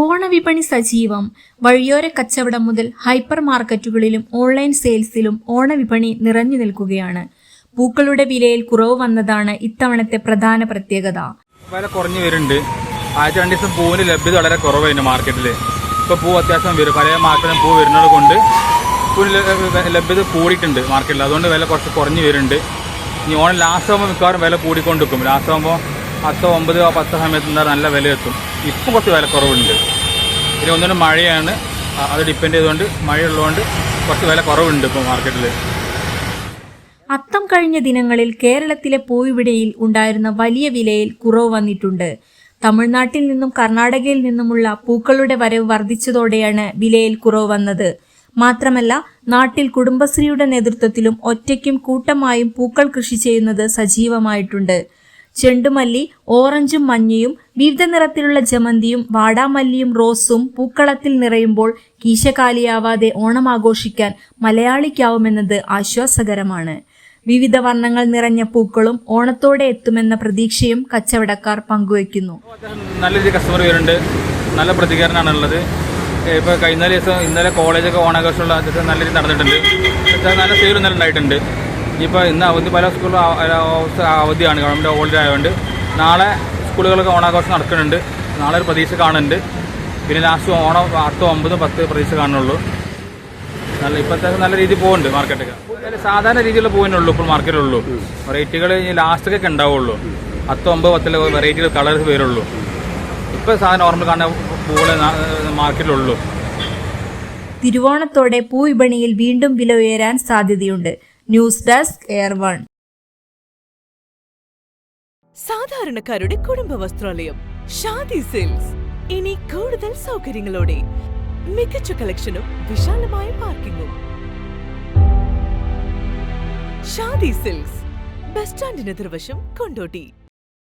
ഓണവിപണി സജീവം. വഴിയോര കച്ചവടം മുതൽ ഹൈപ്പർ മാർക്കറ്റുകളിലും ഓൺലൈൻ സെയിൽസിലും ഓണവിപണി നിറഞ്ഞു നിൽക്കുകയാണ്. പൂക്കളുടെ വിലയിൽ കുറവ് വന്നതാണ് ഇത്തവണത്തെ പ്രധാന പ്രത്യേകത. വില കുറഞ്ഞു വരുന്നുണ്ട്. ആഴ്ച 2 ദിവസം പൂവിന് ലഭ്യത വളരെ കുറവായിരുന്നു മാർക്കറ്റിൽ. ഇപ്പോൾ പൂ അത്യാവശ്യം വരും. പല മാർക്കറ്റിലും പൂ വരുന്നത് കൊണ്ട് പൂവിന് ലഭ്യത കൂടിയിട്ടുണ്ട് മാർക്കറ്റിൽ. അതുകൊണ്ട് വില കുറച്ച് കുറഞ്ഞു വരുന്നുണ്ട്. ഇനി ഓണം ലാസ്റ്റ് ആകുമ്പോൾ മിക്കവാറും വില കൂടിക്കൊണ്ടിരിക്കും. ലാസ്റ്റ് ആകുമ്പോൾ 10, 9, 10 സമയത്ത് എന്താ നല്ല വില എത്തും. ഇപ്പം കുറച്ച് വില കുറവുണ്ട്. പിന്നെ ഒന്നിനും മഴയാണ്, അത് ഡിപ്പെൻഡ് ചെയ്തുകൊണ്ട് മഴയുള്ളതുകൊണ്ട് കുറച്ച് വില കുറവുണ്ട് ഇപ്പോൾ മാർക്കറ്റിൽ. അത്തം കഴിഞ്ഞ ദിനങ്ങളിൽ കേരളത്തിലെ പൂവിപണിയിൽ ഉണ്ടായിരുന്ന വലിയ വിലയിൽ കുറവ് വന്നിട്ടുണ്ട്. തമിഴ്നാട്ടിൽ നിന്നും കർണാടകയിൽ നിന്നുമുള്ള പൂക്കളുടെ വരവ് വർദ്ധിച്ചതോടെയാണ് വിലയിൽ കുറവ് വന്നത്. മാത്രമല്ല, നാട്ടിൽ കുടുംബശ്രീയുടെ നേതൃത്വത്തിലും ഒറ്റയ്ക്കും കൂട്ടമായും പൂക്കൾ കൃഷി ചെയ്യുന്നത് സജീവമായിട്ടുണ്ട്. ചെണ്ടുമല്ലി, ഓറഞ്ചും മഞ്ഞയും വിവിധ നിറത്തിലുള്ള ജമന്തിയും വാടാമല്ലിയും റോസും പൂക്കളത്തിൽ നിറയുമ്പോൾ കീശകാലിയാവാതെ ഓണം ആഘോഷിക്കാൻ മലയാളിക്കാവുമെന്നത് ആശ്വാസകരമാണ്. വിവിധ വർണ്ണങ്ങൾ നിറഞ്ഞ പൂക്കളും ഓണത്തോടെ എത്തുമെന്ന പ്രതീക്ഷയും കച്ചവടക്കാർ പങ്കുവയ്ക്കുന്നു. നല്ല രീതിയിൽ കസ്റ്റമർ വരുന്നുണ്ട്. നല്ല പ്രതികരണമാണുള്ളത്. ഇപ്പോൾ കഴിഞ്ഞ ദിവസം ഇന്നലെ കോളേജൊക്കെ ഓണാഘോഷമുള്ള നല്ല രീതിയിൽ നടന്നിട്ടുണ്ട്. നല്ല സെയിൽ ഇന്നലെ ഉണ്ടായിട്ടുണ്ട്. ഇപ്പോൾ ഇന്ന് അവധി, പല സ്കൂളിലും അവധിയാണ്, ഗവൺമെൻറ് ഹോളിഡേ ആയതുകൊണ്ട്. നാളെ സ്കൂളുകളൊക്കെ ഓണാഘോഷം നടക്കുന്നുണ്ട്. നാളെ ഒരു പ്രതീക്ഷ കാണുന്നുണ്ട്. പിന്നെ ലാസ്റ്റ് ഓണം 8, 9, 10 പ്രതീക്ഷ കാണുന്നുള്ളൂ. ഇപ്പോഴത്തെ നല്ല രീതിയിൽ പോകുന്നുണ്ട് മാർക്കറ്റൊക്കെ. സാധാരണ രീതിയിലുള്ള പൂവിനുള്ളൂ ഇപ്പോൾ മാർക്കറ്റിലുള്ളൂ. വെറൈറ്റികൾ ലാസ്റ്റൊക്കെ ഉണ്ടാവുള്ളൂ. 10, 9, 10 വെറൈറ്റികൾ കളേഴ്സ് വരുള്ളൂ. ഇപ്പോൾ സാധാരണ നോർമൽ കാണുന്ന പൂവുകൾ മാർക്കറ്റിലുള്ളൂ. തിരുവോണത്തോടെ പൂവിപണിയിൽ വീണ്ടും വില ഉയരാൻ സാധ്യതയുണ്ട്. ന്യൂസ് ഡെസ്ക് എയർ1. സാധാരണക്കാരുടെ കുടുംബ വസ്ത്രാലയം ഷാദി സിൽക്സ് ഇനി കൂടുതൽ സൗകര്യങ്ങളോടെ. മികച്ച കളക്ഷനും വിശാലമായ പാർക്കിങ്ങും. ഷാദി സിൽക്സ്, ബസ് സ്റ്റാൻഡിന് എതിർവശം, കൊണ്ടോട്ടി.